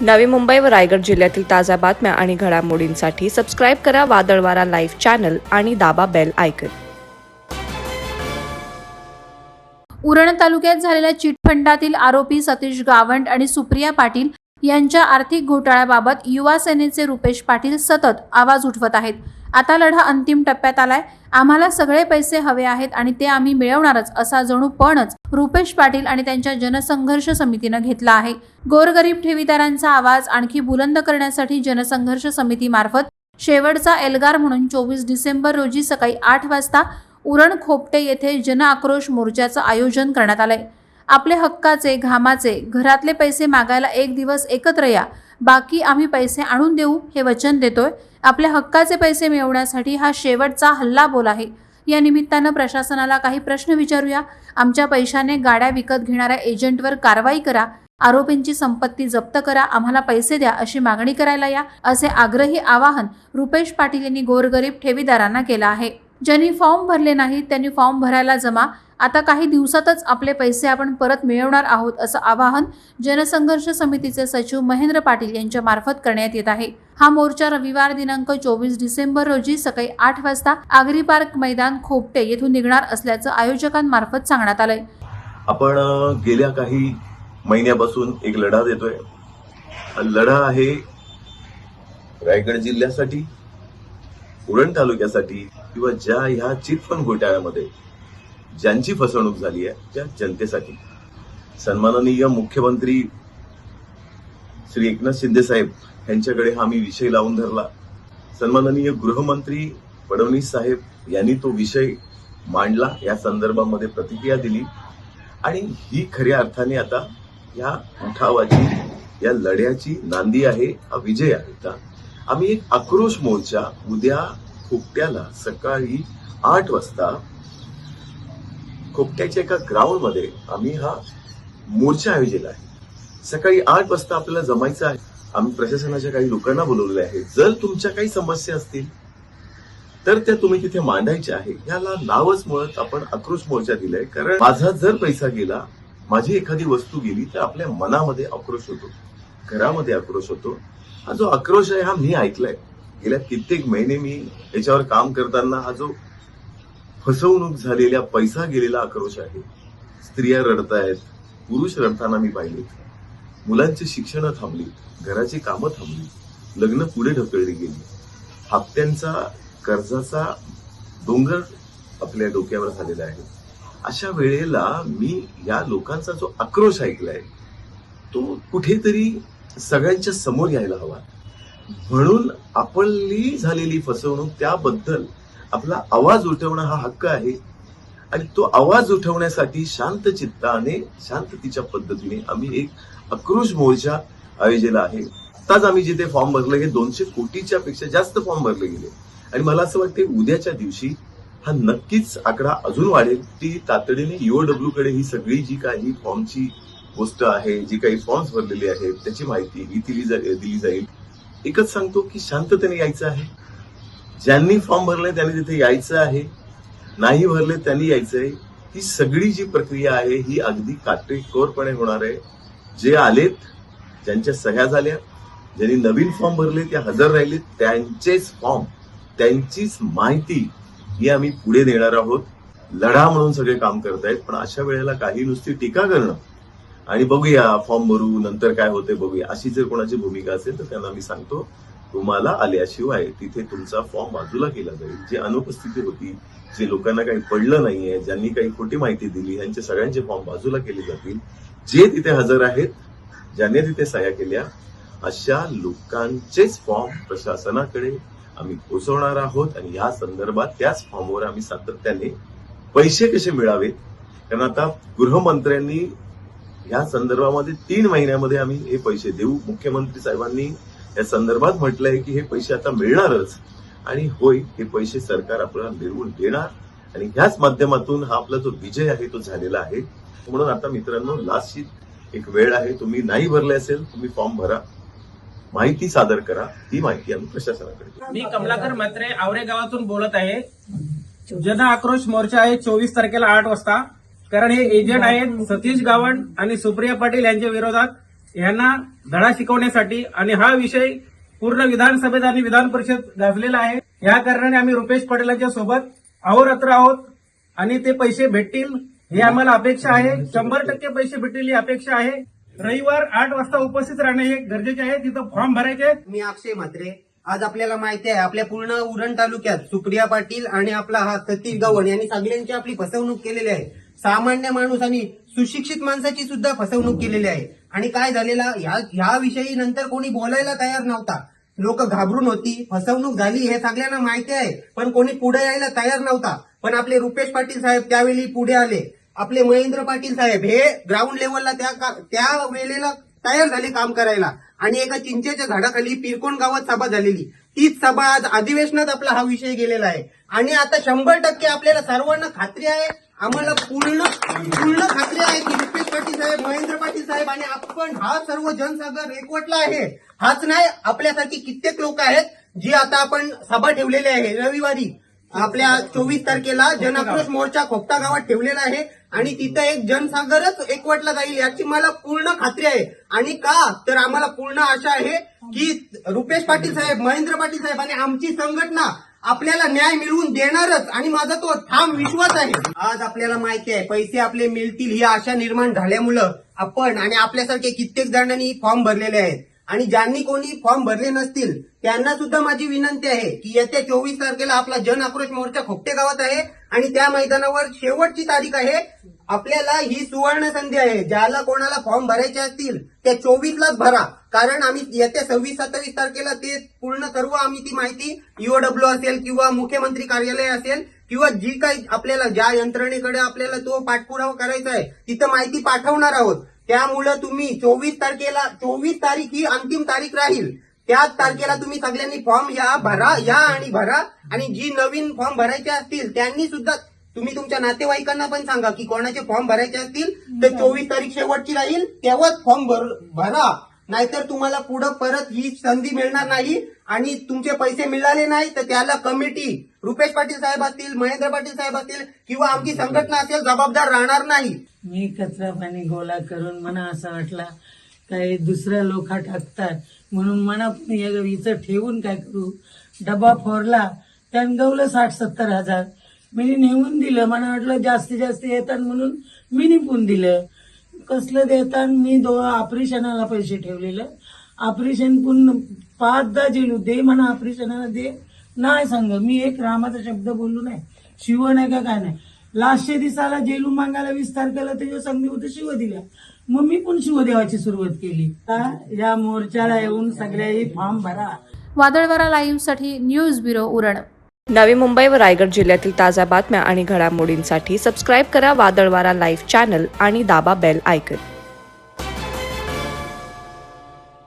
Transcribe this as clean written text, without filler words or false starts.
नवी मुंबई व रायगड जिल्ह्यातील ताज्या बातम्या आणि घडामोडींसाठी सबस्क्राईब करा वादळवारा लाईव्ह चॅनल आणि दाबा बेल आयकॉन. उरण तालुक्यात झालेल्या चिटफंडातील आरोपी सतीश गावंड आणि सुप्रिया पाटील यांच्या आर्थिक घोटाळ्याबाबत युवा सेनेचे रुपेश पाटील सतत आवाज उठवत आहेत. आता लढा अंतिम टप्प्यात आलाय. आम्हाला सगळे पैसे हवे आहेत आणि ते आम्ही मिळवणारच असा जणू पणच रुपेश पाटील आणि त्यांच्या जनसंघर्ष समितीनं घेतला आहे. गोरगरीब ठेवीदारांचा आवाज आणखी बुलंद करण्यासाठी जनसंघर्ष समितीमार्फत शेवटचा एल्गार म्हणून 24 डिसेंबर रोजी सकाळी 8 वाजता उरण खोपटे येथे जन आक्रोश मोर्चाचं आयोजन करण्यात आलंय. आपले हक्काचे घामाचे घरातले पैसे मागायला एक दिवस एकत्र या, बाकी आम्ही पैसे आणून देऊ हे वचन देतोय. आपल्या हक्काचे पैसे मिळवण्यासाठी हा शेवटचा हल्लाबोल आहे. या निमित्तानं प्रशासनाला काही प्रश्न विचारूया. आमच्या पैशाने गाड्या विकत घेणाऱ्या एजंटवर कारवाई करा, आरोपींची संपत्ती जप्त करा, आम्हाला पैसे द्या अशी मागणी करायला या, असे आग्रही आवाहन रुपेश पाटील यांनी गोरगरीब ठेवीदारांना केलं आहे. ज्यांनी फॉर्म भरले नाहीत त्यांनी फॉर्म भरायला जमा. आता काही दिवसातच आपले पैसे आपण परत मिळवणार आहोत असं आवाहन जनसंघर्ष समितीचे सचिव महेंद्र पाटील यांच्या मार्फत करण्यात येत आहे. हा मोर्चा रविवार दिनांक 24 डिसेंबर रोजी सकाळी 8 वाजता आगरी पार्क मैदान खोपटे येथून निघणार असल्याचं आयोजकांमार्फत सांगण्यात आलंय. आपण गेल्या काही महिन्यापासून एक लढा देतोय. लढा आहे रायगड जिल्ह्यासाठी, उरण तालुक्यासाठी किंवा ज्या ह्या चिटफंड घोटाळ्यामध्ये ज्यांची फसवणूक झाली आहे त्या जनतेसाठी. सन्माननीय मुख्यमंत्री श्री एकनाथ शिंदे साहेब यांच्याकडे हा मी विषय लावून धरला. सन्माननीय गृहमंत्री फडणवीस साहेब यांनी तो विषय मांडला, या संदर्भामध्ये प्रतिक्रिया दिली आणि ही खऱ्या अर्थाने आता या उठावाची, या लढ्याची नांदी आहे, हा विजय आहे. आम्ही एक आक्रोश मोर्चा उद्या खोपट्याला सकाळी 8 वाजता खोपट्याच्या एका ग्राउंड मध्ये आम्ही हा मोर्चा आयोजित आहे. सकाळी 8 वाजता आपल्याला जमायचं आहे. आम्ही प्रशासनाच्या काही लोकांना बोलवले आहे. जर तुमच्या काही समस्या असतील तर त्या तुम्ही तिथे मांडायच्या आहे. याला नावच मुळात आपण आक्रोश मोर्चा दिलाय. कारण माझा जर पैसा गेला, माझी एखादी वस्तू गेली तर आपल्या मनामध्ये आक्रोश होतो, घरामध्ये आक्रोश होतो. हा जो आक्रोश आहे हा मी ऐकलाय. गेल्या कित्येक महिने मी याच्यावर काम करताना हा जो फसवणूक झालेल्या, पैसा गेलेला आक्रोश आहे. स्त्रिया रडतायत, पुरुष रडताना मी पाहिलेत. मुलांची शिक्षण थांबली, घराची कामं थांबली, लग्न पुढे ढकलली गेली, हप्त्यांचा कर्जाचा डोंगर आपल्या डोक्यावर झालेला आहे. अशा वेळेला मी या लोकांचा जो आक्रोश ऐकलाय तो कुठेतरी सगळ्यांच्या समोर यायला हवा. म्हणून आपली झालेली फसवणूक त्याबद्दल आपला आवाज उठवणं हा हक्क आहे आणि तो आवाज उठवण्यासाठी शांत चित्ताने, शांततेच्या पद्धतीने आम्ही एक आक्रोश मोर्चा आयोजिला आहे. आताच आम्ही जिथे फॉर्म भरले हे 200 कोटीच्या पेक्षा जास्त फॉर्म भरले गेले आणि मला असं वाटते उद्याच्या दिवशी हा नक्कीच आकडा अजून वाढेल. ती तातडीने ईओडब्ल्यू कडे ही सगळी जी काही फॉर्मची गोष्ट आहे, जी काही फॉर्म्स भरलेले आहेत त्याची माहिती ही दिली जाईल. एकच सांगतो की शांततेने यायचं आहे. ज्यांनी फॉर्म भरले त्यांनी तिथे यायचं आहे, नाही भरले त्यांनी यायचं आहे. ही सगळी जी प्रक्रिया आहे ही अगदी काटेकोरपणे होणार आहे. जे आलेत, ज्यांच्या सह्या झाल्या, ज्यांनी नवीन फॉर्म भरले, ते हजर राहिले, त्यांचेच फॉर्म, त्यांचीच माहिती ही आम्ही पुढे देणार आहोत. लढा म्हणून सगळे काम करतायत, पण अशा वेळेला काही नुसती टीका करणं आणि बघूया फॉर्म भरू नंतर काय होते बघूया अशी जर कोणाची भूमिका असेल तर त्यांना मी सांगतो तुम्हाला आल्याशिवाय तिथे तुमचा फॉर्म बाजूला केला जाईल. जी अनुपस्थिती होती, जे लोकांना काही पडलं नाहीये, ज्यांनी काही खोटी माहिती दिली, यांचे सगळ्यांचे फॉर्म बाजूला केले जातील. जे तिथे हजर आहेत, ज्यांनी तिथे सह्या केल्या, अशा लोकांचेच फॉर्म प्रशासनाकडे आम्ही पोहोचवणार आहोत आणि या संदर्भात त्याच फॉर्मवर आम्ही सातत्याने पैसे कसे मिळावेत, कारण आता गृहमंत्र्यांनी या संदर्भामध्ये 3 महिन्यामध्ये आम्ही हे पैसे देऊ. मुख्यमंत्री साहेबांनी या संदर्भात म्हटलंय की हे पैसे आता मिळणारच आणि होय, हे पैसे सरकार आपल्याला मिळवून देणार आणि ह्याच माध्यमातून हा आपला जो विजय आहे तो झालेला आहे. म्हणून आता मित्रांनो, लास्टची एक वेळ आहे. तुम्ही नाही भरले असेल तुम्ही फॉर्म भरा, माहिती सादर करा. ही माहिती आम्ही प्रशासनाकडे. मी कमलाकर म्हात्रे आवरे गावातून बोलत आहे. जन आक्रोश मोर्चा आहे 24 तारखेला 8 वाजता. कारण हे एजंट आहेत सतीश गावंड आणि सुप्रिया पाटील यांच्या विरोधात यांना धडा शिकवण्यासाठी आणि हा विषय पूर्ण विधानसभेत आणि विधान परिषद गाजलेला आहे. या कारणाने आम्ही रुपेश पटेलांच्या सोबत अहोरात्र आहोत आणि ते पैसे भेटतील हे आम्हाला अपेक्षा आहे. 100% पैसे भेटतील ही अपेक्षा आहे. रविवार 8 वाजता उपस्थित राहणे हे गरजेचे आहे. तिथं फॉर्म भरायचे. मी अक्षय म्हात्रे. आज आपल्याला माहिती आहे आपल्या पूर्ण उरण तालुक्यात सुप्रिया पाटील आणि आपला हा सतीश गव्हाण यांनी सगळ्यांची आपली फसवणूक केलेली आहे. सामान्य माणूस आणि सुशिक्षित माणसाची सुद्धा फसवणूक केलेली आहे. आणि काय झालेला ह्या विषयी नंतर कोणी बोलायला तयार नव्हता. लोक घाबरून होती, फसवणूक झाली हे सगळ्यांना माहिती आहे, पण कोणी पुढे यायला तयार नव्हता. पण आपले रुपेश पाटील साहेब त्यावेळी पुढे आले. आपले महेंद्र पाटील साहेब हे ग्राउंड लेवलला त्या वेळेला तयार झाले काम करायला. आणि एका चिंचेच्या झाडाखाली पिरकोण गावात सभा झालेली. तीच सभा आज अधिवेशनात आपला हा विषय गेलेला आहे. आणि आता 100% आपल्याला सर्वांना खात्री आहे, आम्हाला पूर्ण खात्री आहे की रुपेश पाटील साहेब, महेंद्र पाटील साहेब आणि आपण हा सर्व जनसागर एकवटला आहे. हाच नाही, आपल्यासारखी कित्येक लोक आहेत जी आता आपण सभा ठेवलेली आहे. रविवारी आपल्या 24 तारखेला जनआक्रोश मोर्चा खोपटा गावात ठेवलेला आहे आणि तिथं एक जनसागरच एकवटला जाईल याची मला पूर्ण खात्री आहे. आणि का तर आम्हाला पूर्ण आशा आहे की रुपेश पाटील साहेब, महेंद्र पाटील साहेब आणि आमची संघटना आपल्याला न्याय मिळवून देणारच आणि माझा तो ठाम विश्वास आहे. आज आपल्याला माहिती आहे पैसे आपले मिळतील ही आशा निर्माण झाल्यामुळं आपण आणि आपल्यासारखे कित्येक जणांनी फॉर्म भरलेले आहेत. आणि ज्यांनी कोणी फॉर्म भरले नसतील त्यांना सुद्धा माझी विनंती आहे की येत्या 24 तारखेला आपला जन आक्रोश मोर्चा खोपटे गावात आहे आणि त्या मैदानावर शेवटची तारीख आहे. आपल्याला ही सुवर्ण संधी आहे. ज्याला कोणाला फॉर्म भरायचे असतील त्या 24लाच भरा. कारण आम्ही येत्या 26-27 तारखेला ते पूर्ण सर्व आम्ही ती माहिती ईओडब्ल्यू असेल किंवा मुख्यमंत्री कार्यालय असेल किंवा जी काही आपल्याला ज्या यंत्रणेकडे आपल्याला तो पाठपुरावा करायचा आहे तिथं माहिती पाठवणार आहोत. त्यामुळं तुम्ही 24 तारीख ही अंतिम तारीख राहील. त्याच तारखेला तुम्ही सगळ्यांनी फॉर्म भरा आणि जी नवीन फॉर्म भरायचे असतील त्यांनी सुद्धा तुम्ही तुमच्या नातेवाईकांना पण सांगा की कोणाचे फॉर्म भरायचे असतील तर 24 तारीख शेवटची राहील तेव्हाच फॉर्म भरा. नाहीतर तुम्हाला पुढे परत ही संधी मिळणार नाही आणि तुमचे पैसे मिळाले नाही तर त्याला कमिटी रुपेश पाटील साहेब असतील, महेंद्र पाटील साहेब असतील किंवा आमची संघटना असेल जबाबदार राहणार नाही. मी कचरा पाणी गोळा करून मला असं वाटला काही दुसऱ्या लोक टाकतात म्हणून मला इथं ठेवून काय करू. डबा फोरला त्यानं गवलं 60-70 हजार. मी नेऊन दिलं. मला वाटलं जास्तीत जास्त येतात म्हणून मी निपून दिलं. कसलं देतात. मी ऑपरेशनाला पैसे ठेवलेलं. ऑपरेशन पूर्ण 5-10 जेलू दे म्हणा ऑपरेशनाला दे नाही सांग. मी एक रामाचा शब्द बोललो नाही. शिव नाही का काय नाही. लास्टच्या दिवसाला जेलू मागायला 20 तारखेला त्याच्या संधी होतं शिव दिल्या. मग मी पण शिव देवाची सुरुवात केली. या मोर्चाला येऊन सगळ्याही फॉर्म भरा. वादळवारा लाईव्हसाठी न्यूज ब्युरो उरण. नवी मुंबई व रायगड जिल्ह्यातील ताज्या बातम्या आणि घडामोडींसाठी सबस्क्राईब करा वादळवारा लाईव्ह चॅनल आणि दाबा बेल आयकन.